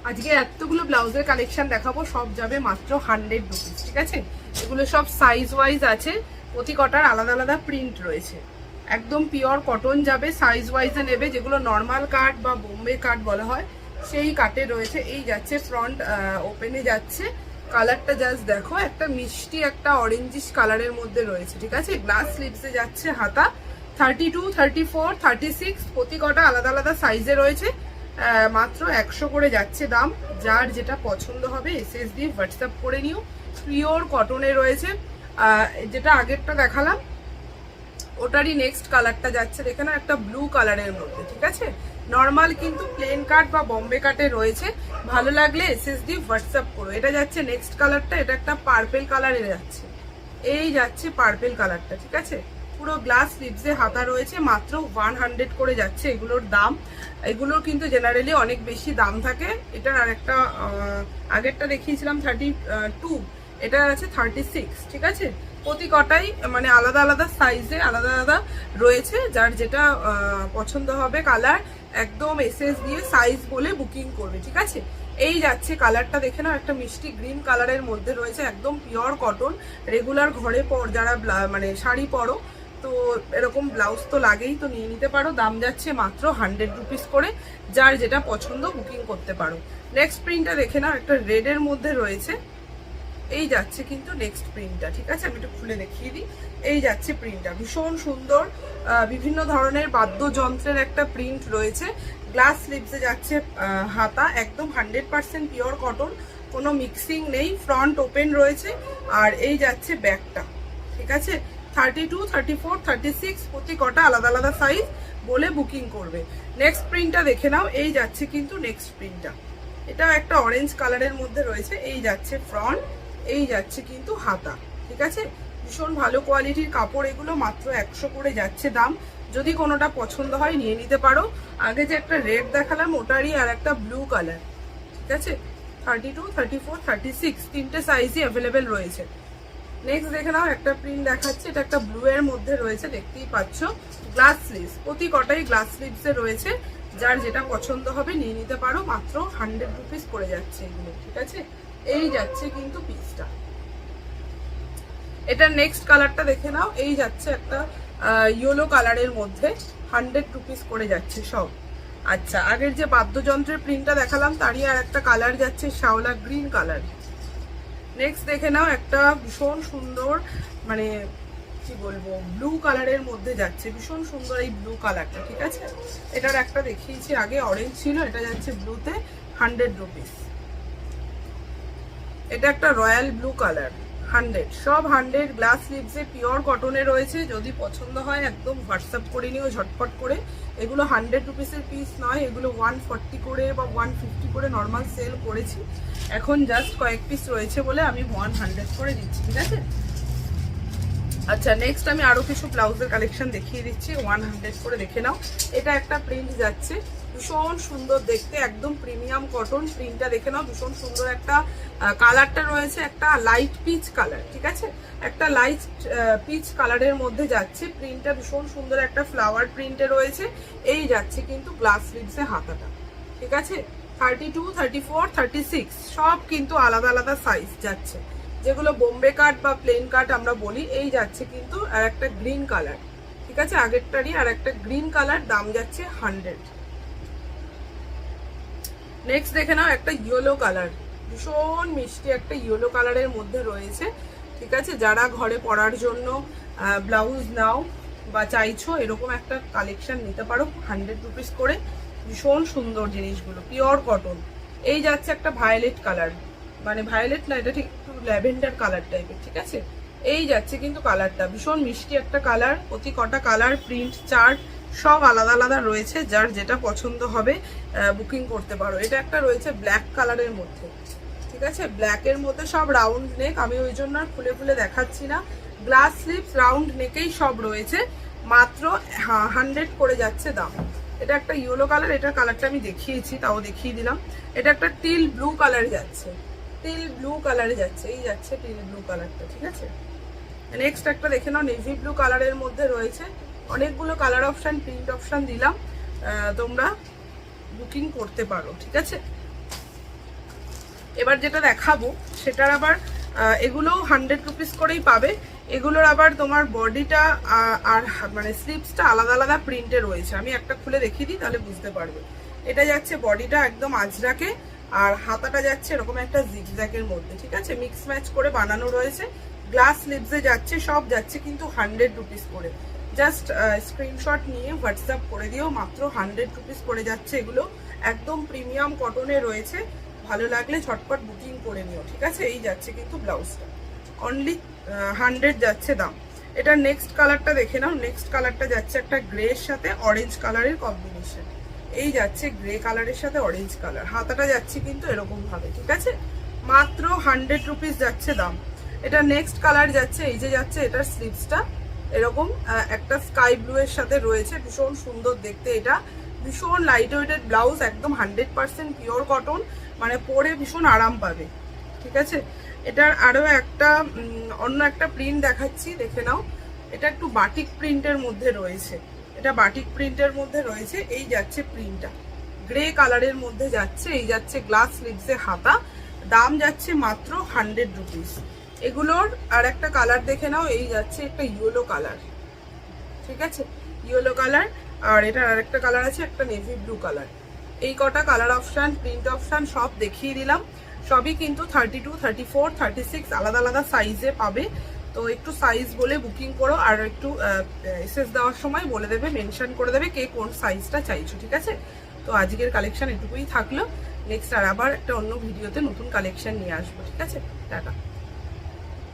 আজকে এতগুলো ব্লাউজের কালেকশন দেখাবো, সব যাবে মাত্র 100 রুপিস। ঠিক আছে, এগুলো সব সাইজ ওয়াইজ আছে, প্রতি কটার আলাদা আলাদা প্রিন্ট রয়েছে। একদম পিওর কটন যাবে, সাইজ ওয়াইজে নেবে, যেগুলো নর্মাল কাট বা বোম্বে কাট বলা হয় সেই কাটে রয়েছে। এই যাচ্ছে ফ্রন্ট ওপেনে যাচ্ছে, কালারটা জাস্ট দেখো, একটা মিষ্টি একটা অরেঞ্জিশ কালারের মধ্যে রয়েছে। ঠিক আছে, গ্লাস স্লিভসে যাচ্ছে হাতা, 32, 34, 36 প্রতি কটা আলাদা আলাদা সাইজে রয়েছে। মাত্র 100 করে যাচ্ছে দাম। যার যেটা পছন্দ হবে এসএস দিয়ে হোয়াটসঅ্যাপ করে নিও। পিওর কটনে রয়েছে। যেটা আগেরটা দেখালাম ওটারই নেক্সট কালারটা যাচ্ছে, দেখে না, একটা ব্লু কালারের মধ্যে। ঠিক আছে, নর্মাল কিন্তু প্লেন কাট বা বম্বে কাটে রয়েছে। ভালো লাগলে এসএস দিয়ে হোয়াটসঅ্যাপ করো। এটা যাচ্ছে নেক্সট কালারটা, এটা একটা পার্পেল কালারে যাচ্ছে। এই যাচ্ছে পার্পেল কালারটা। ঠিক আছে, পুরো গ্লাস স্লিভসে হাতা রয়েছে, মাত্র 100 করে যাচ্ছে এগুলোর দাম। এগুলোর কিন্তু জেনারেলি অনেক বেশি দাম থাকে। এটার আরেকটা আগেরটা দেখিয়েছিলাম 32, এটা আছে 36। ঠিক আছে, প্রতি কটাই মানে আলাদা আলাদা সাইজে আলাদা আলাদা রয়েছে। যার যেটা পছন্দ হবে কালার একদম এসএস দিয়ে সাইজ বলে বুকিং করবে। ঠিক আছে, এই যাচ্ছে কালারটা দেখে নাও, একটা মিষ্টি গ্রিন কালারের মধ্যে রয়েছে, একদম পিওর কটন। রেগুলার ঘরে যারা মানে শাড়ি পরো তো এরকম ব্লাউজ তো লাগেই, তো নিয়ে নিতে পারো। দাম যাচ্ছে মাত্র 100 রুপিস করে। যার যেটা পছন্দ বুকিং করতে পারো। নেক্সট প্রিন্টটা দেখে নাও, একটা রেডের মধ্যে রয়েছে। এই যাচ্ছে কিন্তু নেক্সট প্রিন্টটা। ঠিক আছে, আমি একটু খুলে দেখিয়ে দিই। এই যাচ্ছে প্রিন্টটা, ভীষণ সুন্দর। বিভিন্ন ধরনের বাদ্যযন্ত্রের একটা প্রিন্ট রয়েছে। গ্লাস স্লিভসে যাচ্ছে হাতা, একদম 100% পিওর কটন, কোনো মিক্সিং নেই। ফ্রন্ট ওপেন রয়েছে। আর এই যাচ্ছে ব্যাকটা। ঠিক আছে, 32, 34, 36 প্রতি কটা আলাদা আলাদা সাইজ বলে বুকিং করবে। নেক্সট প্রিন্টটা দেখে নাও। এই যাচ্ছে কিন্তু নেক্সট প্রিন্টটা, এটা একটা অরেঞ্জ কালারের মধ্যে রয়েছে। এই যাচ্ছে ফ্রন্ট, এই যাচ্ছে কিন্তু হাতা। ঠিক আছে, ভীষণ ভালো কোয়ালিটির কাপড় এগুলো, মাত্র 100 করে যাচ্ছে দাম। যদি কোনোটা পছন্দ হয় নিয়ে নিতে পারো। আগে যে একটা রেড দেখালাম ওটারই আর একটা ব্লু কালার। ঠিক আছে, 32, 34, 36 তিনটে সাইজই অ্যাভেলেবেল রয়েছে। নেক্সট দেখে নাও, একটা প্রিন্ট দেখাচ্ছে, এটা একটা ব্লু এর মধ্যে রয়েছে, দেখতেই পাচ্ছ। গ্লাস স্লিভস, প্রতি কটাই গ্লাস স্লিভসে রয়েছে। যার যেটা পছন্দ হবে নিয়ে নিতে পারো, মাত্র 100 রুপিস পড়ে যাচ্ছে এগুলো। ঠিক আছে, এই যাচ্ছে কিন্তু পিসটা। এটা নেক্সট কালারটা দেখে নাও। এই যাচ্ছে একটা ইয়েলো কালারের মধ্যে, 100 রুপিস করে যাচ্ছে সব। আচ্ছা, আগের যে বাদ্যযন্ত্রের প্রিন্টটা দেখালাম তারই আর একটা কালার যাচ্ছে, শ্যাওলা গ্রিন কালার। নেক্সট দেখে নাও, একটা ভীষণ সুন্দর মানে কি বলবো ব্লু কালারের মধ্যে যাচ্ছে, ভীষণ সুন্দর এই ব্লু কালারটা। ঠিক আছে, এটার একটা দেখিয়েছি আগে, অরেঞ্জ ছিল, এটা যাচ্ছে ব্লুতে, 100 রুপিস। এটা একটা রয়্যাল ব্লু কালার, 100, সব 100। গ্লাস স্লিভসে পিওর কটনে রয়েছে। যদি পছন্দ হয় একদম হোয়াটসঅ্যাপ করে নিও ঝটপট করে। এগুলো 100 রুপিসের পিস নয়, এগুলো 140 করে বা 150 করে নর্মাল সেল করেছি। এখন জাস্ট কয়েক পিস রয়েছে বলে আমি 100 করে দিচ্ছি। ঠিক আছে, আচ্ছা নেক্সট আমি আরো কিছু ব্লাউজের কালেকশন দেখিয়ে দিচ্ছি, 100 করে দেখে নাও। এটা একটা প্রিন্ট যাচ্ছে, ভীষণ সুন্দর দেখতে, একদম প্রিমিয়াম কটন। প্রিন্টটা দেখে নাও, ভীষণ সুন্দর একটা কালারটা রয়েছে, একটা লাইট পিচ কালার। ঠিক আছে, একটা লাইট পিচ কালারের মধ্যে যাচ্ছে প্রিন্টটা, ভীষণ সুন্দর একটা ফ্লাওয়ার প্রিন্টে রয়েছে। এই যাচ্ছে কিন্তু গ্লাস স্লিভসে হাতাটা। ঠিক আছে, 32, 34, 36 সব কিন্তু আলাদা আলাদা সাইজ যাচ্ছে, যেগুলো বোম্বে কাট বা প্লেন কাট আমরা বলি। এই যাচ্ছে কিন্তু আর একটা গ্রিন কালার। ঠিক আছে, আগেরটারই আর একটা গ্রিন কালার, দাম যাচ্ছে 100। নেক্সট দেখে নাও, একটা ইয়েলো কালার, ভীষণ মিষ্টি একটা ইয়েলো কালারের মধ্যে রয়েছে। ঠিক আছে, যারা ঘরে পরার জন্য ব্লাউজ নাও বা চাইছো এরকম একটা কালেকশন নিতে পারো, 100 রুপিস করে। ভীষণ সুন্দর জিনিসগুলো, পিওর কটন। এই যাচ্ছে একটা ভায়োলেট কালার, মানে ভায়োলেট না, এটা ঠিক একটু ল্যাভেন্ডার কালার টাইপের। ঠিক আছে, এই যাচ্ছে কিন্তু কালারটা, ভীষণ মিষ্টি একটা কালার। প্রতি কটা কালার প্রিন্ট চার্ট সব আলাদা আলাদা রয়েছে। যার যেটা পছন্দ হবে বুকিং করতে পারো। এটা একটা রয়েছে ব্ল্যাক কালারের মধ্যে। ঠিক আছে, ব্ল্যাকের মধ্যে সব রাউন্ড নেক, আমি ওই জন্য আর খুলে খুলে দেখাচ্ছি না। গ্লাস স্লিভস রাউন্ড নেকেই সব রয়েছে, মাত্র 100 করে যাচ্ছে দাম। এটা একটা ইয়েলো কালার, এটার কালারটা আমি দেখিয়েছি, তাও দেখিয়ে দিলাম। এটা একটা টিল ব্লু কালার যাচ্ছে, টিল ব্লু কালারে যাচ্ছে। এই যাচ্ছে টিল ব্লু কালারটা। ঠিক আছে, নেক্সট একটা দেখে নাও, নেভি ব্লু কালারের মধ্যে রয়েছে। অনেকগুলো কালার অপশন, প্রিন্ট অপশন দিলাম, তোমরা বুকিং করতে পারো। ঠিক আছে, এবার যেটা দেখাবো সেটার আবার এগুলোও 100 রুপিস করেই পাবে। এগুলোর আবার তোমার বডিটা আর মানে স্লিভসটা আলাদা আলাদা প্রিন্টে রয়েছে। আমি একটা খুলে দেখিয়ে দিই, তাহলে বুঝতে পারবে। এটা যাচ্ছে বডিটা একদম আজরাকে, আর হাতাটা যাচ্ছে এরকম একটা জিগজ্যাগের মধ্যে, ঠিক আছে, মিক্স ম্যাচ করে বানানো রয়েছে। গ্লাস স্লিভসে যাচ্ছে, সব যাচ্ছে কিন্তু 100 রুপিস করে। জাস্ট স্ক্রিনশট নিয়ে হোয়াটসঅ্যাপ করে দিও, মাত্র 100 রুপিস করে যাচ্ছে। এগুলো একদম প্রিমিয়াম কটনে রয়েছে, ভালো লাগলে ঝটপট বুকিং করে নিও, ঠিক আছে। এই যাচ্ছে কিন্তু ব্লাউজটা, অনলি 100 যাচ্ছে দাম। এটা নেক্সট কালারটা দেখে নাও। নেক্সট কালারটা যাচ্ছে একটা গ্রের সাথে অরেঞ্জ কালারের কম্বিনেশন। এই যাচ্ছে গ্রে কালারের সাথে অরেঞ্জ কালার, হাতাটা যাচ্ছে কিন্তু এরকম ভাবে, ঠিক আছে। মাত্র 100 রুপিস যাচ্ছে দাম। এটা নেক্সট কালার যাচ্ছে, এই যে যাচ্ছে এটার স্লিভসটা এরকম একটা স্কাই ব্লু এর সাথে রয়েছে, ভীষণ সুন্দর দেখতে। এটা ভীষণ লাইট ওয়েটেড ব্লাউজ, একদম 100% পিওর কটন, মানে পরে ভীষণ আরাম পাবে, ঠিক আছে। এটার আরো একটা অন্য একটা প্রিন্ট দেখাচ্ছি, দেখে নাও। এটা একটু বাটিক প্রিন্টের মধ্যে রয়েছে, এটা বাটিক প্রিন্টের মধ্যে রয়েছে। এই যাচ্ছে প্রিন্টটা গ্রে কালারের মধ্যে যাচ্ছে। এই যাচ্ছে গ্লাস স্লিভসে হাতা, দাম যাচ্ছে মাত্র 100 রুপিস। এগুলোর আর একটা কালার দেখে নাও। এই যাচ্ছে একটা ইয়েলো কালার, ঠিক আছে, ইয়েলো কালার। আর এটার আরেকটা কালার আছে, একটা নেভি ব্লু কালার। এই কটা কালার অপশান, প্রিন্ট অপশান সব দেখিয়ে দিলাম। সবই কিন্তু 32, 34, 36 আলাদা আলাদা সাইজে পাবে। তো একটু সাইজ বলে বুকিং করো, আর একটু এসএস দেওয়ার সময় বলে দেবে, মেনশন করে দেবে কে কোন সাইজটা চাইছো, ঠিক আছে। তো আজকের কালেকশন এটুকুই থাকলো। নেক্সট আর আবার একটা অন্য ভিডিওতে নতুন কালেকশন নিয়ে আসবো, ঠিক আছে। টাটা।